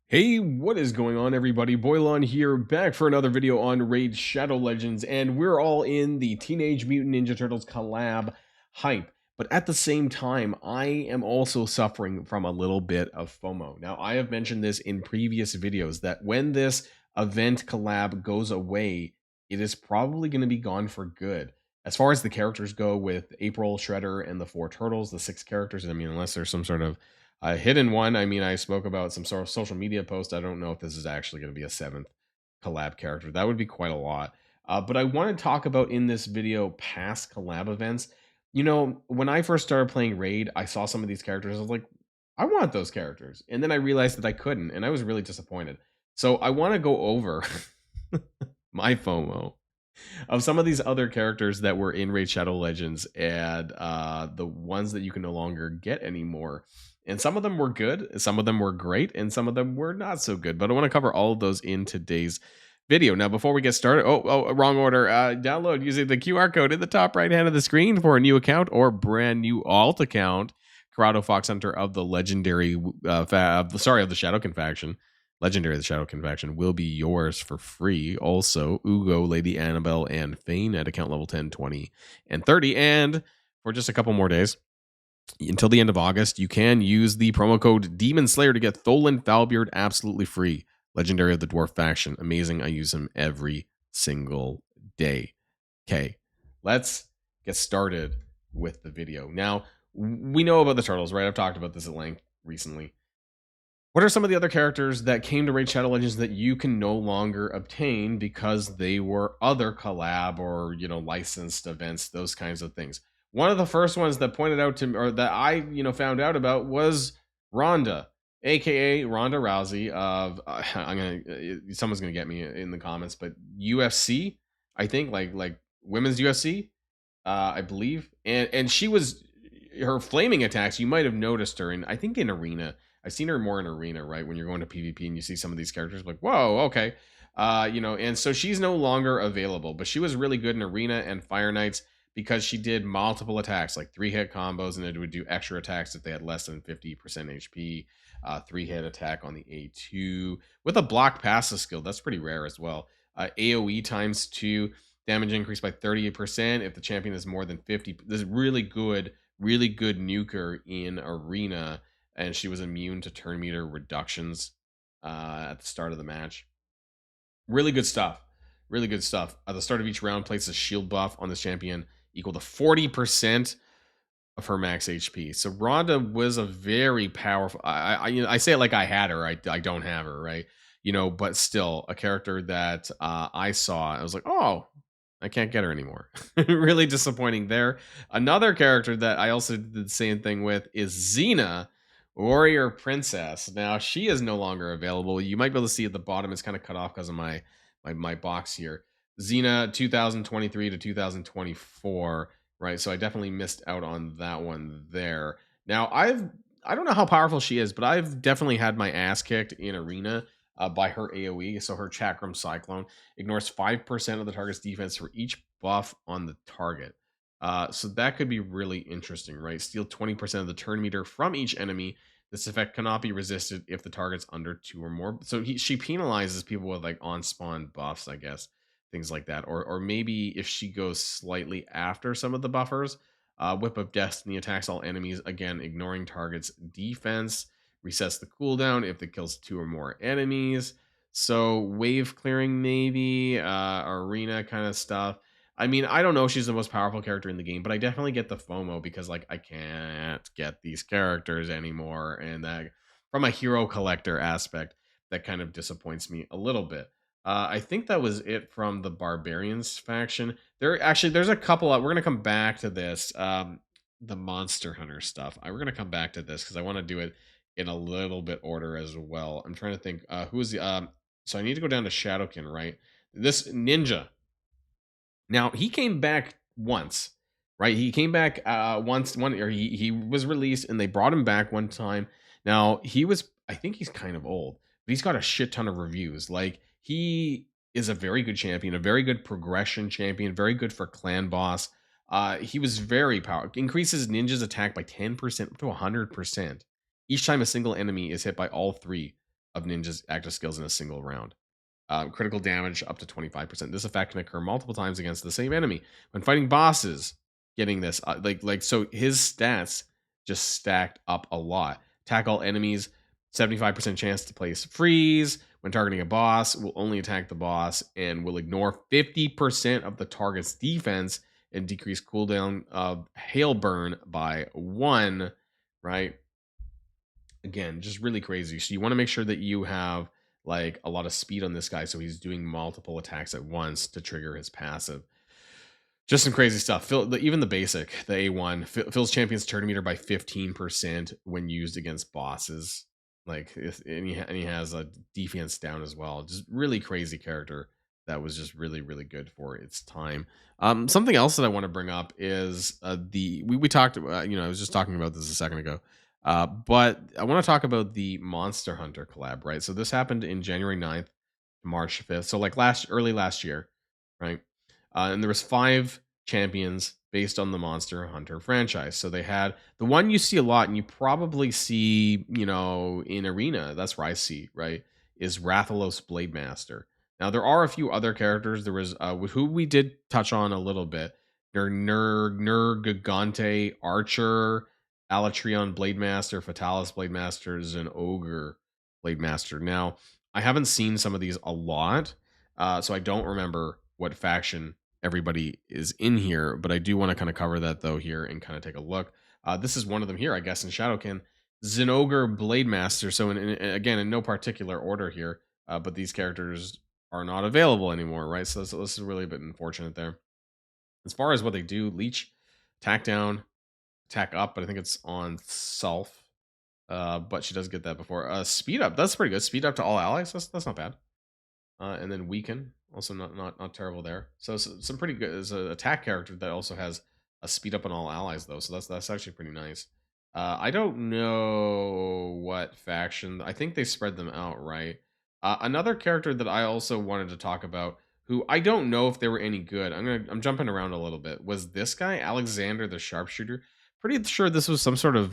Hey, what is going on, everybody? Boilon here, back for another video on Raid Shadow Legends, and we're all in the Teenage Mutant Ninja Turtles collab hype. But at the same time, I am also suffering from a little bit of FOMO. Now, I have mentioned this in previous videos that when this event collab goes away, it is probably going to be gone for good. As far as the characters go, with April, Shredder, and the four turtles, the six characters, I mean, unless there's some sort of a hidden one. I mean, I spoke about some sort of social media post. I don't know if this is actually going to be a seventh collab character. That would be quite a lot. But I want to talk about in this video past collab events. You know, when I first started playing Raid, I saw some of these characters. I was like, I want those characters. And then I realized that I couldn't, and I was really disappointed. So I want to go over my FOMO of some of these other characters that were in Raid Shadow Legends and the ones that you can no longer get anymore. And some of them were good, some of them were great, and some of them were not so good. But I want to cover all of those in today's video. Now, before we get started, wrong order. Download using the QR code in the top right hand of the screen for a new account or brand new alt account. Corrado Fox Hunter of the legendary, of the Shadowkin faction. Legendary of the Shadowkin faction will be yours for free. Also, Ugo, Lady Annabelle, and Fane at account level 10, 20, and 30. And for just a couple more days, until the end of August, you can use the promo code Demon Slayer to get Tholan Falbeard absolutely free. Legendary of the Dwarf faction. Amazing. I use him every single day. Okay, let's get started with the video. Now, we know about the turtles, right? I've talked about this at length recently. What are some of the other characters that came to Raid Shadow Legends that you can no longer obtain because they were other collab or, you know, licensed events, those kinds of things? One of the first ones that pointed out to me, or that I, found out about, was Ronda, aka Ronda Rousey of someone's gonna get me in the comments, but UFC, I think, like women's UFC, I believe, and she was, her flaming attacks. You might have noticed her, and I think in Arena. I've seen her more in Arena, right? When you're going to PvP and you see some of these characters, like, whoa, okay. And so she's no longer available, but she was really good in Arena and Fire Knights because she did multiple attacks, like 3-hit combos, and it would do extra attacks if they had less than 50% HP, 3-hit attack on the A2, with a block passive skill. That's pretty rare as well. AoE times 2, damage increase by 38% if the champion is more than 50. This is really good nuker in Arena, and she was immune to turn meter reductions at the start of the match. Really good stuff. Really good stuff. At the start of each round, place a shield buff on this champion equal to 40% of her max HP. So Ronda was a very powerful. I say it like I had her. I don't have her, right? But still a character that I saw. I was like, oh, I can't get her anymore. Really disappointing there. Another character that I also did the same thing with is Xena Warrior Princess. Now, she is no longer available. You might be able to see at the bottom, it's kind of cut off because of my box here. Xena 2023 to 2024, right? So I definitely missed out on that one there. Now, I don't know how powerful she is, but I've definitely had my ass kicked in Arena by her AoE. So her Chakram Cyclone ignores 5% of the target's defense for each buff on the target. So that could be really interesting, right? Steal 20% of the turn meter from each enemy. This effect cannot be resisted if the target's under 2 or more. So she penalizes people with like on-spawn buffs, I guess, things like that. Or maybe if she goes slightly after some of the buffers, Whip of Destiny attacks all enemies, again, ignoring target's defense. Resets the cooldown if it kills 2 or more enemies. So wave clearing maybe, arena kind of stuff. I mean, I don't know if she's the most powerful character in the game, but I definitely get the FOMO because, like, I can't get these characters anymore. And that, from a hero collector aspect, that kind of disappoints me a little bit. I think that was it from the Barbarians faction. There's a couple. We're going to come back to this, the Monster Hunter stuff. We're going to come back to this because I want to do it in a little bit order as well. I'm trying to think who's the... so I need to go down to Shadowkin, right? This Ninja. Now, he came back once, right? He came back or he was released and they brought him back one time. Now, I think he's kind of old, but he's got a shit ton of reviews. Like, he is a very good champion, a very good progression champion, very good for clan boss. He was very powerful. Increases ninja's attack by 10% to 100% each time a single enemy is hit by all 3 of ninjas' active skills in a single round. Critical damage up to 25%. This effect can occur multiple times against the same enemy. When fighting bosses, getting this, so his stats just stacked up a lot. Attack all enemies, 75% chance to place freeze. When targeting a boss, will only attack the boss and will ignore 50% of the target's defense and decrease cooldown of hail burn by 1, right? Again, just really crazy. So you want to make sure that you have like a lot of speed on this guy, so he's doing multiple attacks at once to trigger his passive. Just some crazy stuff. Even the basic, the A1, fills champions turn meter by 15% when used against bosses. And he has a defense down as well. Just really crazy character that was just really, really good for its time. Something else that I want to bring up is we talked about, I was just talking about this a second ago. But I want to talk about the Monster Hunter collab, right? So this happened in January 9th to March 5th. So like early last year, right? And there was 5 champions based on the Monster Hunter franchise. So they had the one you see a lot, and you probably see, in Arena. That's where I see, right? Is Rathalos Blademaster. Now there are a few other characters. There was who we did touch on a little bit. Nergigante Archer, Alatreon Blademaster, Fatalis Blademasters, and Ogre Blademaster. Now I haven't seen some of these a lot, so I don't remember what faction everybody is in here, but I do want to kind of cover that though here and kind of take a look. This is one of them here, I guess, in Shadowkin. Zinogre Blademaster. So again, in no particular order here, but these characters are not available anymore, right? So this is really a bit unfortunate there. As far as what they do, leech, attack down, attack up, but I think it's on self. But she does get that before. Speed up, that's pretty good. Speed up to all allies, that's not bad. And then weaken, also not terrible there. So some pretty good. There's an attack character that also has a speed up on all allies though, so that's actually pretty nice. I don't know what faction. I think they spread them out, right? Another character that I also wanted to talk about, who I don't know if they were any good. I'm jumping around a little bit. Was this guy Alexander the Sharpshooter? Pretty sure this was some sort of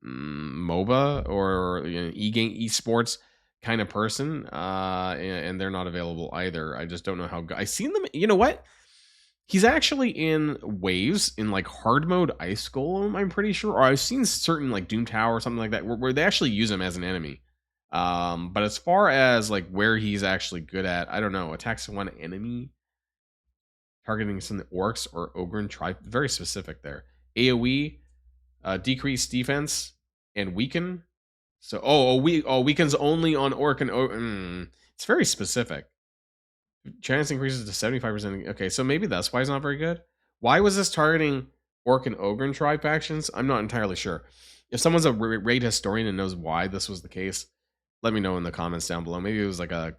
MOBA or e-game esports kind of person, and they're not available either. I just don't know how I seen them. You know what? He's actually in waves in like hard mode ice golem, I'm pretty sure, or I've seen certain like Doom Tower or something like that where they actually use him as an enemy. But as far as like where he's actually good at, I don't know. Attacks one enemy, targeting some orcs or ogre, try very specific there. AoE, decrease defense and weaken. So weakens only on orc and it's very specific. Chance increases to 75%. Okay, so maybe that's why it's not very good. Why was this targeting orc and ogre tribe factions? I'm not entirely sure. If someone's a raid historian and knows why this was the case, let me know in the comments down below. Maybe it was like a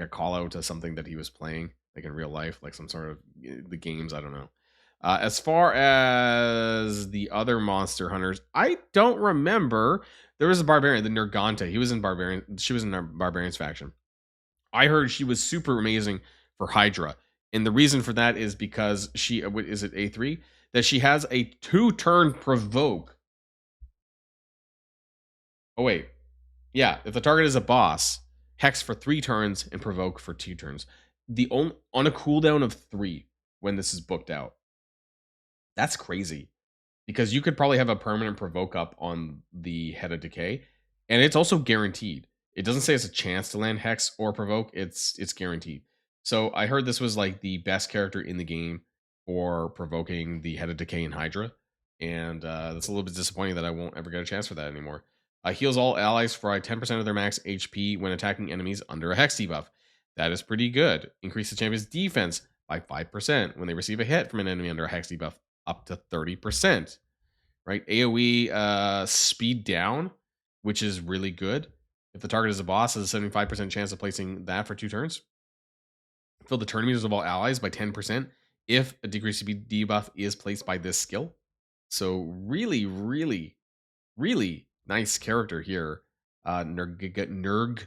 call out to something that he was playing, like in real life, like some sort of the games. I don't know. As far as the other monster hunters, I don't remember. There was a barbarian, the Nergante. He was in barbarian. She was in the barbarians faction. I heard she was super amazing for Hydra, and the reason for that is because she is it A3 that she has a 2-turn provoke. Oh wait, yeah. If the target is a boss, hex for 3 turns and provoke for 2 turns. On a cooldown of 3 when this is booked out. That's crazy, because you could probably have a permanent provoke up on the Head of Decay, and it's also guaranteed. It doesn't say it's a chance to land hex or provoke. It's guaranteed. So I heard this was like the best character in the game for provoking the Head of Decay and Hydra, and that's a little bit disappointing that I won't ever get a chance for that anymore. Heals all allies for 10% of their max HP when attacking enemies under a hex debuff. That is pretty good. Increase the champion's defense by 5% when they receive a hit from an enemy under a hex debuff, up to 30%. Right? AoE speed down, which is really good. If the target is a boss, has a 75% chance of placing that for 2 turns. Fill the turn meters of all allies by 10% if a decreased speed debuff is placed by this skill. So really, really, really nice character here. Nergigante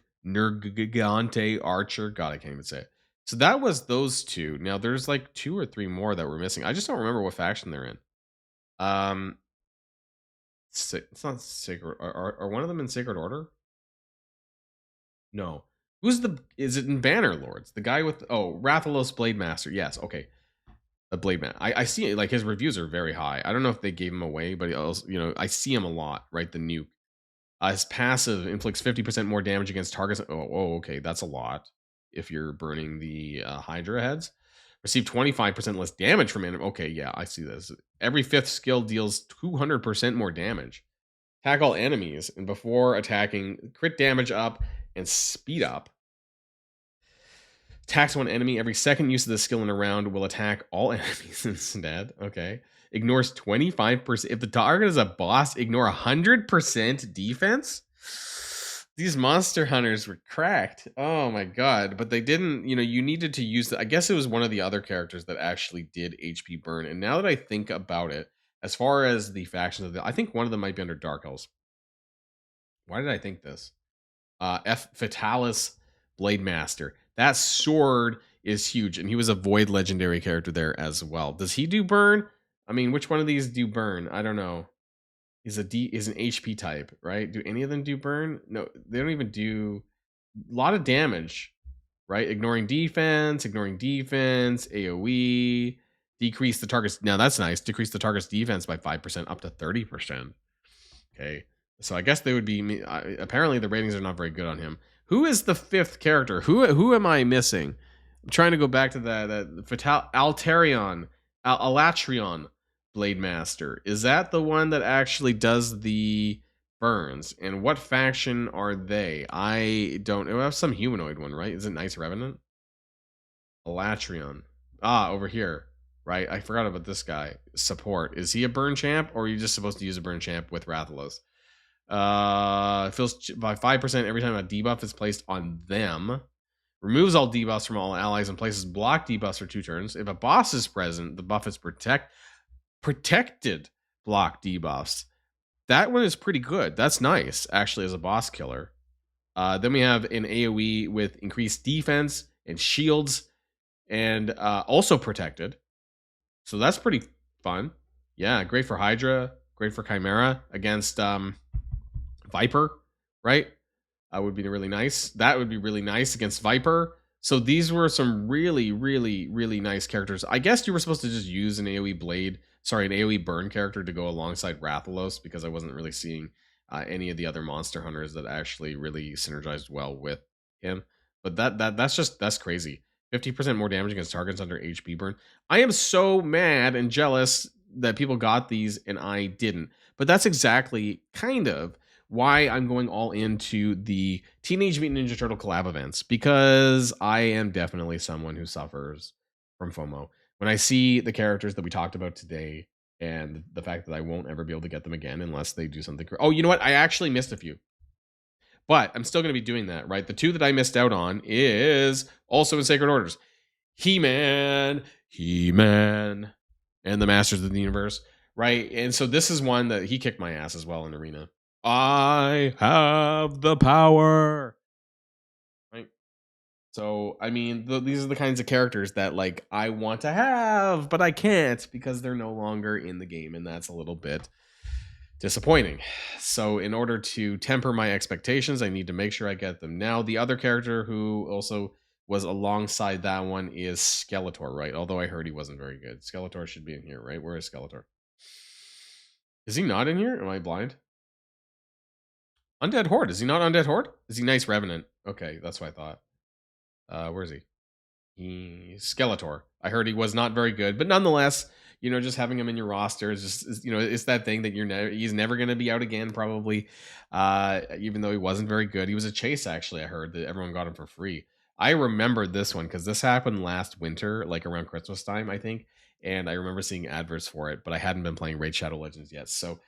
Archer. God, I can't even say it. So that was those 2. Now there's like 2 or 3 more that we're missing. I just don't remember what faction they're in. It's not Sacred. Are one of them in Sacred Order? No. Is it in Banner Lords? The guy with, Rathalos Blade Master. Yes, okay. The Blade Man. I see it, like his reviews are very high. I don't know if they gave him away, but also, I see him a lot, right? The nuke. His passive inflicts 50% more damage against targets. Okay. That's a lot if you're burning the Hydra heads. Receive 25% less damage from enemy. Okay, yeah, I see this. Every 5th skill deals 200% more damage. Attack all enemies, and before attacking, crit damage up and speed up. Attacks one enemy. Every second use of the skill in a round will attack all enemies instead. Okay. Ignores 25%. If the target is a boss, ignore 100% defense. These monster hunters were cracked. Oh my god. But they didn't, you needed to use I guess it was one of the other characters that actually did HP burn. And now that I think about it, as far as the factions I think one of them might be under Dark Elves. Why did I think this? Fatalis Blade Master. That sword is huge, and he was a Void legendary character there as well. Does he do burn? I mean, which one of these do burn? I don't know. Is an HP type, right? Do any of them do burn? No, they don't even do a lot of damage, right? Ignoring defense, AoE, decrease the target's. Now that's nice. Decrease the target's defense by 5% up to 30%. Okay. So I guess they would be. Apparently, the ratings are not very good on him. Who is the 5th character? Who am I missing? I'm trying to go back to that Alatreon Blade Master. Is that the one that actually does the burns? And what faction are they? I don't know. I have some humanoid one, right? Is it Nice Revenant? Alatreon. Over here. Right? I forgot about this guy. Support. Is he a burn champ, or are you just supposed to use a burn champ with Rathalos? Fills by 5% every time a debuff is placed on them. Removes all debuffs from all allies and places block debuffs for 2 turns. If a boss is present, the buff is protected block debuffs. That one is pretty good. That's nice, actually, as a boss killer. Then we have an AoE with increased defense and shields, and also protected. So that's pretty fun. Yeah, great for Hydra, great for Chimera against Viper, right? Would be really nice. That would be really nice against Viper. So these were some really, really, really nice characters. I guess you were supposed to just use an AoE an AoE burn character to go alongside Rathalos, because I wasn't really seeing any of the other monster hunters that actually really synergized well with him. But that's crazy. 50% more damage against targets under HP burn. I am so mad and jealous that people got these and I didn't. But that's exactly kind of why I'm going all into the Teenage Mutant Ninja Turtle collab events, because I am definitely someone who suffers from FOMO. When I see the characters that we talked about today and the fact that I won't ever be able to get them again unless they do something. Oh, you know what? I actually missed a few. But I'm still going to be doing that, right? The 2 that I missed out on is also in Sacred Orders. He-Man, and the Masters of the Universe, right? And so this is one that he kicked my ass as well in Arena. I have the power, right? So, I mean, these are the kinds of characters that, like, I want to have, but I can't because they're no longer in the game, and that's a little bit disappointing. So in order to temper my expectations, I need to make sure I get them. Now, the other character who also was alongside that one is Skeletor, right? Although I heard he wasn't very good. Skeletor should be in here, right? Where is Skeletor? Is he not in here? Am I blind? Undead Horde. Is he not Undead Horde? Is he Nice Revenant? Okay, that's what I thought. Where is he? He's Skeletor. I heard he was not very good, but nonetheless, just having him in your roster is just, it's that thing that he's never going to be out again, probably. Even though he wasn't very good. He was a chase, actually, I heard that everyone got him for free. I remember this one because this happened last winter, like around Christmas time, I think. And I remember seeing adverts for it, but I hadn't been playing Raid Shadow Legends yet. So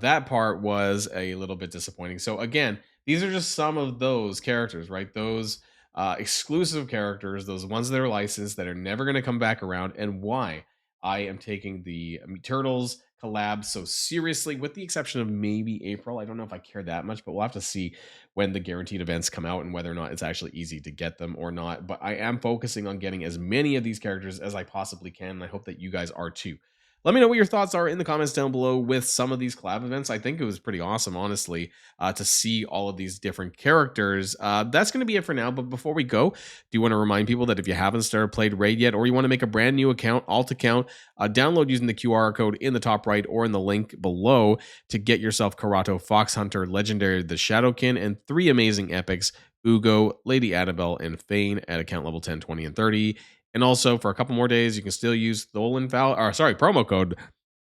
that part was a little bit disappointing. So again, these are just some of those characters, right? Those exclusive characters, those ones that are licensed that are never going to come back around, and why I am taking the Turtles collab so seriously, with the exception of maybe April. I don't know if I care that much, but we'll have to see when the guaranteed events come out and whether or not it's actually easy to get them or not. But I am focusing on getting as many of these characters as I possibly can, and I hope that you guys are too. Let me know what your thoughts are in the comments down below with some of these collab events. I think it was pretty awesome, honestly, to see all of these different characters. That's going to be it for now. But before we go, do you want to remind people that if you haven't started played Raid yet, or you want to make a brand new account, alt account, download using the QR code in the top right or in the link below to get yourself Karato, Fox Hunter, Legendary, the Shadowkin, and 3 amazing epics, Ugo, Lady Annabelle, and Fane at account level 10, 20, and 30. And also, for a couple more days, you can still use promo code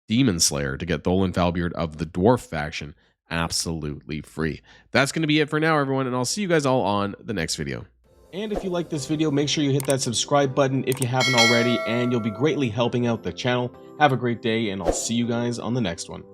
Demon Slayer to get Tholan Falbeard of the Dwarf faction absolutely free. That's going to be it for now, everyone, and I'll see you guys all on the next video. And if you like this video, make sure you hit that subscribe button if you haven't already, and you'll be greatly helping out the channel. Have a great day, and I'll see you guys on the next one.